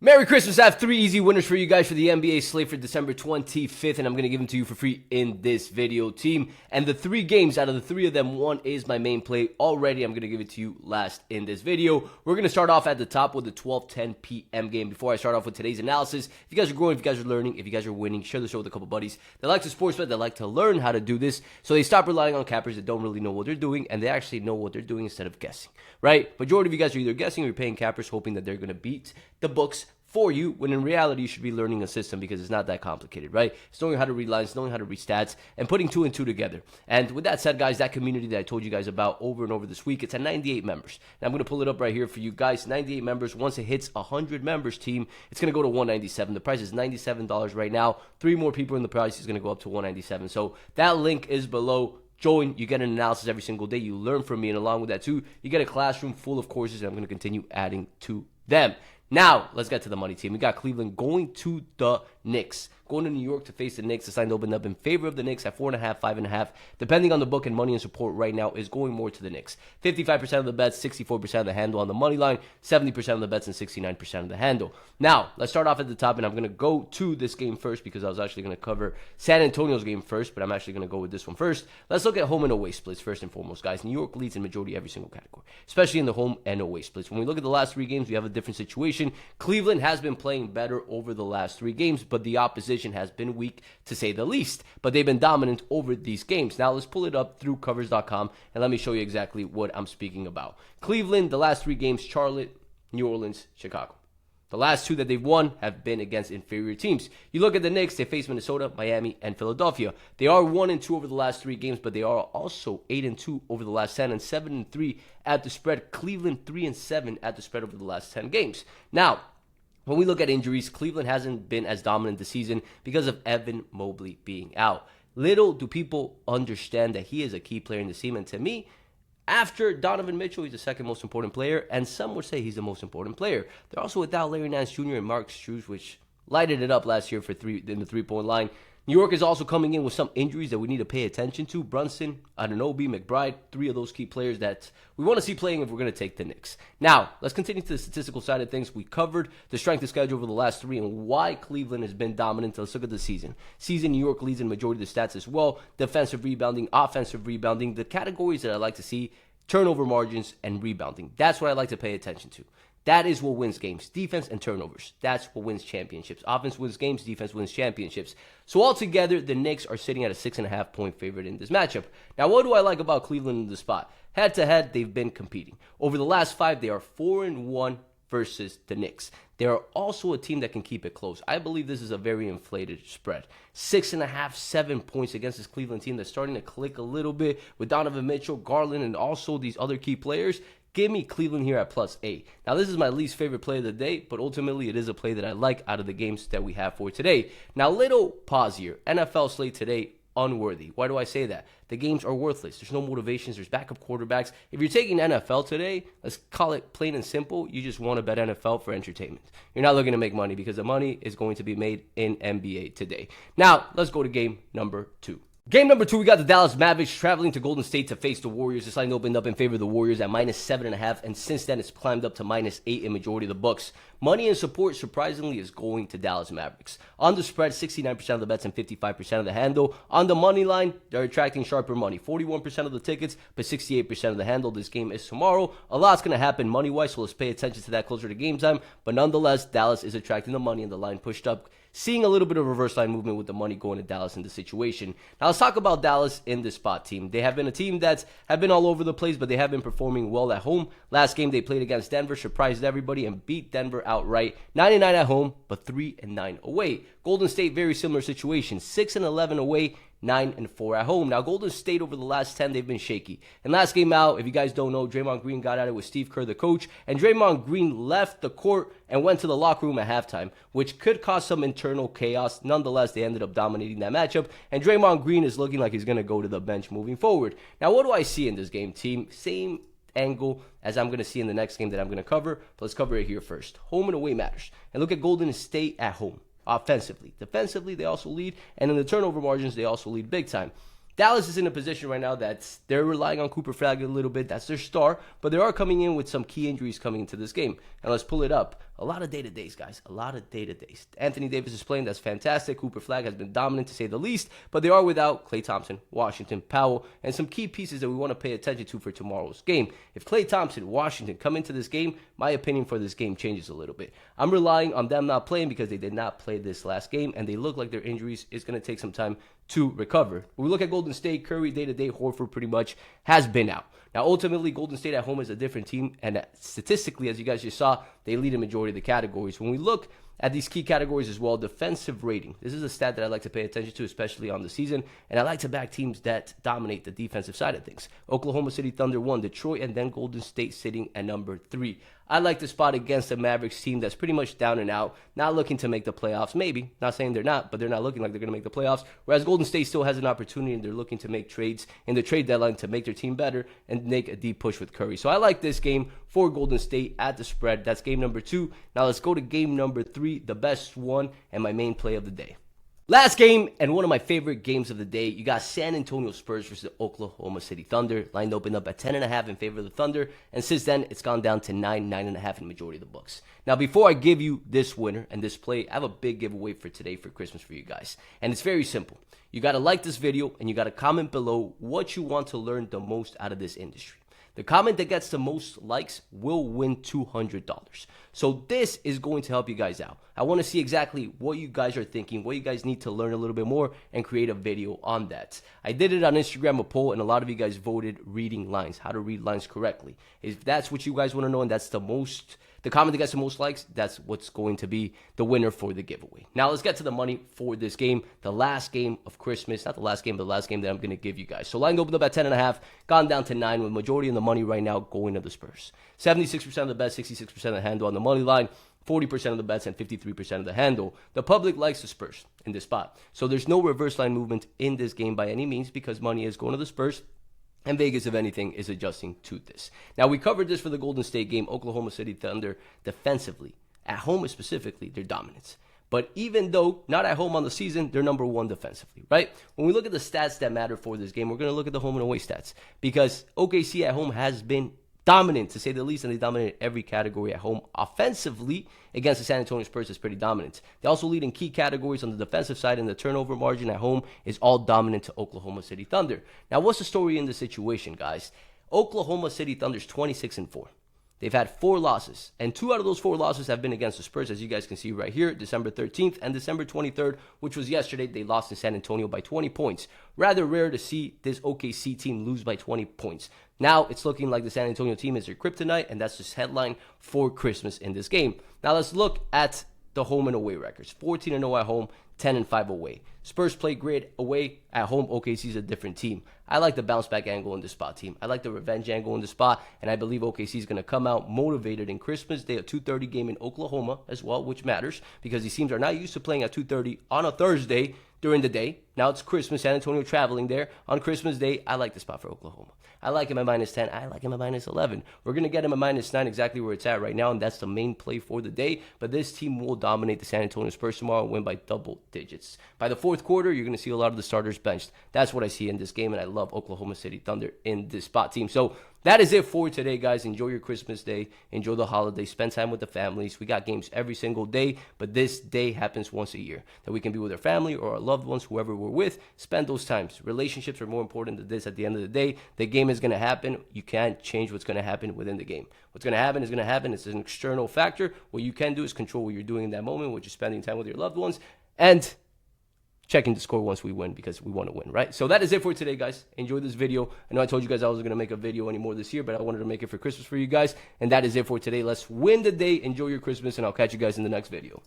Merry Christmas. I have 3 easy winners for you guys for the NBA slate for December 25th, and I'm going to give them to you for free in this video, team. And the 3 games, out of the 3 of them, one is my main play already. I'm going to give it to you last in this video. We're going to start off at the top with the 12:10 p.m. game. Before I start off with today's analysis, if you guys are growing, if you guys are learning, if you guys are winning, share the show with a couple buddies that like to sports bet, that like to learn how to do this, so they stop relying on cappers that don't really know what they're doing, and they actually know what they're doing instead of guessing, right? Majority of you guys are either guessing or you're paying cappers hoping that they're going to beat the books for you, when in reality you should be learning a system because it's not that complicated, right? It's knowing how to read lines, knowing how to read stats, and putting 2 and 2 together. And with that said, guys, that community that I told you guys about over and over this week, it's at 98 members. Now I'm going to pull it up right here for you guys. 98 members. Once it hits 100 members, team, it's going to go to $197. The price is $97 right now. 3 more people in the price is going to go up to $197. So that link is below. Join, you get an analysis every single day. You learn from me, and along with that too, you get a classroom full of courses, and I'm going to continue adding to them. Now, let's get to the money, team. We got Cleveland going to the Knicks. Going to New York to face the Knicks. The line opened up in favor of the Knicks at 4.5, 5.5. Depending on the book, and money and support right now is going more to the Knicks. 55% of the bets, 64% of the handle on the money line, 70% of the bets, and 69% of the handle. Now, let's start off at the top, and I'm going to go to this game first because I was actually going to cover San Antonio's game first, but I'm actually going to go with this one first. Let's look at home and away splits first and foremost, guys. New York leads in majority every single category, especially in the home and away splits. When we look at the last 3 games, we have a different situation. Cleveland has been playing better over the last 3 games, but the opposition has been weak, to say the least. But they've been dominant over these games. Now let's pull it up through covers.com and let me show you exactly what I'm speaking about. Cleveland, the last 3 games, Charlotte, New Orleans, Chicago. The last 2 that they've won have been against inferior teams. You look at the Knicks, they face Minnesota, Miami, and Philadelphia. They are 1-2 over the last 3 games, but they are also 8-2 over the last 10 and 7-3 at the spread. Cleveland 3-7 at the spread over the last 10 games. Now, when we look at injuries, Cleveland hasn't been as dominant this season because of Evan Mobley being out. Little do people understand that he is a key player in the team, and to me, after Donovan Mitchell, he's the second most important player, and some would say he's the most important player. They're also without Larry Nance Jr. and Mark Strus, which lighted it up last year in the three-point line. New York is also coming in with some injuries that we need to pay attention to. Brunson, Anunoby, McBride, 3 of those key players that we want to see playing if we're going to take the Knicks. Now, let's continue to the statistical side of things. We covered the strength of schedule over the last 3 and why Cleveland has been dominant. Let's look at the season. New York leads in majority of the stats as well. Defensive rebounding, offensive rebounding. The categories that I like to see, turnover margins and rebounding. That's what I like to pay attention to. That is what wins games. Defense and turnovers. That's what wins championships. Offense wins games. Defense wins championships. So altogether, the Knicks are sitting at a 6.5 point favorite in this matchup. Now, what do I like about Cleveland in the spot? Head to head, they've been competing. Over the last 5, they are 4-1 versus the Knicks. They are also a team that can keep it close. I believe this is a very inflated spread. 6.5, 7 points against this Cleveland team that's starting to click a little bit with Donovan Mitchell, Garland, and also these other key players. Give me Cleveland here at +8. Now, this is my least favorite play of the day, but ultimately it is a play that I like out of the games that we have for today. Now, little pause here. NFL slate today, unworthy. Why do I say that? The games are worthless. There's no motivations. There's backup quarterbacks. If you're taking NFL today, let's call it plain and simple. You just want to bet NFL for entertainment. You're not looking to make money because the money is going to be made in NBA today. Now, let's go to game number 2. Game number 2, we got the Dallas Mavericks traveling to Golden State to face the Warriors. This line opened up in favor of the Warriors at -7.5, and since then it's climbed up to -8 in majority of the books. Money and support, surprisingly, is going to Dallas Mavericks. On the spread, 69% of the bets and 55% of the handle. On the money line, they're attracting sharper money. 41% of the tickets, but 68% of the handle. This game is tomorrow. A lot's going to happen money-wise, so let's pay attention to that closer to game time. But nonetheless, Dallas is attracting the money and the line pushed up. Seeing a little bit of reverse line movement with the money going to Dallas in this situation. Now let's talk about Dallas in this spot, team. They have been a team that have been all over the place, but they have been performing well at home. Last game they played against Denver, surprised everybody and beat Denver outright. 99 at home, but 3-9 away. Golden State, very similar situation. 6-11 away, 9-4 at home. Now, Golden State over the last 10, they've been shaky. And last game out, if you guys don't know, Draymond Green got at it with Steve Kerr, the coach, and Draymond Green left the court and went to the locker room at halftime, which could cause some internal chaos. Nonetheless, they ended up dominating that matchup, and Draymond Green is looking like he's going to go to the bench moving forward. Now, what do I see in this game, team? Same angle as I'm going to see in the next game that I'm going to cover, but let's cover it here first. Home and away matters. And look at Golden State at home. Offensively. Defensively, they also lead. And in the turnover margins, they also lead big time. Dallas is in a position right now that they're relying on Cooper Flagg a little bit. That's their star, but they are coming in with some key injuries coming into this game. And let's pull it up. A lot of day-to-days, guys. A lot of day-to-days. Anthony Davis is playing. That's fantastic. Cooper Flagg has been dominant, to say the least, but they are without Klay Thompson, Washington, Powell, and some key pieces that we want to pay attention to for tomorrow's game. If Klay Thompson, Washington come into this game, my opinion for this game changes a little bit. I'm relying on them not playing because they did not play this last game, and they look like their injuries is going to take some time to recover. When we look at Golden State, Curry day-to-day, Horford pretty much has been out. Now, ultimately, Golden State at home is a different team, and statistically, as you guys just saw, they lead a majority of the categories. When we look at these key categories as well, defensive rating. This is a stat that I like to pay attention to, especially on the season, and I like to back teams that dominate the defensive side of things. Oklahoma City Thunder 1, Detroit, and then Golden State sitting at number 3. I like the spot against the Mavericks team that's pretty much down and out, not looking to make the playoffs. Maybe, not saying they're not, but they're not looking like they're going to make the playoffs. Whereas Golden State still has an opportunity, and they're looking to make trades in the trade deadline to make their team better and make a deep push with Curry. So I like this game for Golden State at the spread. That's game number 2. Now let's go to game number 3, the best one and my main play of the day. Last game, and one of my favorite games of the day, you got San Antonio Spurs versus Oklahoma City Thunder. Line opened up at 10.5 in favor of the Thunder, and since then, it's gone down to 9.5 in the majority of the books. Now, before I give you this winner and this play, I have a big giveaway for today for Christmas for you guys, and it's very simple. You got to like this video, and you got to comment below what you want to learn the most out of this industry. The comment that gets the most likes will win $200. So this is going to help you guys out. I want to see exactly what you guys are thinking, what you guys need to learn a little bit more, and create a video on that. I did it on Instagram, a poll, and a lot of you guys voted reading lines, how to read lines correctly. If that's what you guys want to know, and that's the comment that gets the most likes, that's what's going to be the winner for the giveaway. Now let's get to the money for this game, the last game of Christmas. Not the last game, but the last game that I'm going to give you guys. So line opened up at 10.5, gone down to 9, with majority of the money right now going to the Spurs. 76% of the bets, 66% of the handle on the money line, 40% of the bets, and 53% of the handle. The public likes the Spurs in this spot. So there's no reverse line movement in this game by any means because money is going to the Spurs. And Vegas, if anything, is adjusting to this. Now, we covered this for the Golden State game. Oklahoma City Thunder defensively, at home specifically, they're dominant. But even though not at home on the season, they're number 1 defensively, right? When we look at the stats that matter for this game, we're going to look at the home and away stats. Because OKC at home has been dominant, to say the least, and they dominate every category at home. Offensively, against the San Antonio Spurs, is pretty dominant. They also lead in key categories on the defensive side, and the turnover margin at home is all dominant to Oklahoma City Thunder. Now, what's the story in this situation, guys? Oklahoma City Thunder's 26-4. They've had 4 losses, and 2 out of those 4 losses have been against the Spurs, as you guys can see right here, December 13th and December 23rd, which was yesterday. They lost in San Antonio by 20 points. Rather rare to see this OKC team lose by 20 points. Now, it's looking like the San Antonio team is their kryptonite, and that's just headline for Christmas in this game. Now, let's look at the home and away records. 14-0 at home, 10-5 away. Spurs play great away. At home, OKC is a different team. I like the bounce back angle in this spot, team. I like the revenge angle in the spot, and I believe OKC is going to come out motivated in Christmas Day, a 2:30 game in Oklahoma as well, which matters because these teams are not used to playing at 2:30 on a Thursday during the day. Now it's Christmas, San Antonio traveling there on Christmas Day. I like the spot for Oklahoma. I like him at -10. I like him at -11. We're going to get him at -9, exactly where it's at right now, and that's the main play for the day. But this team will dominate the San Antonio Spurs tomorrow and win by double digits. By the fourth quarter, you're going to see a lot of the starters benched. That's what I see in this game, and I love Oklahoma City Thunder in this spot, team. So that is it for today, guys. Enjoy your Christmas Day. Enjoy the holiday. Spend time with the families. We got games every single day, but this day happens once a year that we can be with our family or our loved ones, whoever we're with. Spend those times. Relationships are more important than this at the end of the day. The game is going to happen. You can't change what's going to happen within the game. What's going to happen is going to happen. It's an external factor. What you can do is control what you're doing in that moment, which is spending time with your loved ones, and checking the score once we win because we want to win, right? So that is it for today, guys. Enjoy this video. I know I told you guys I wasn't going to make a video anymore this year, but I wanted to make it for Christmas for you guys. And that is it for today. Let's win the day. Enjoy your Christmas, and I'll catch you guys in the next video.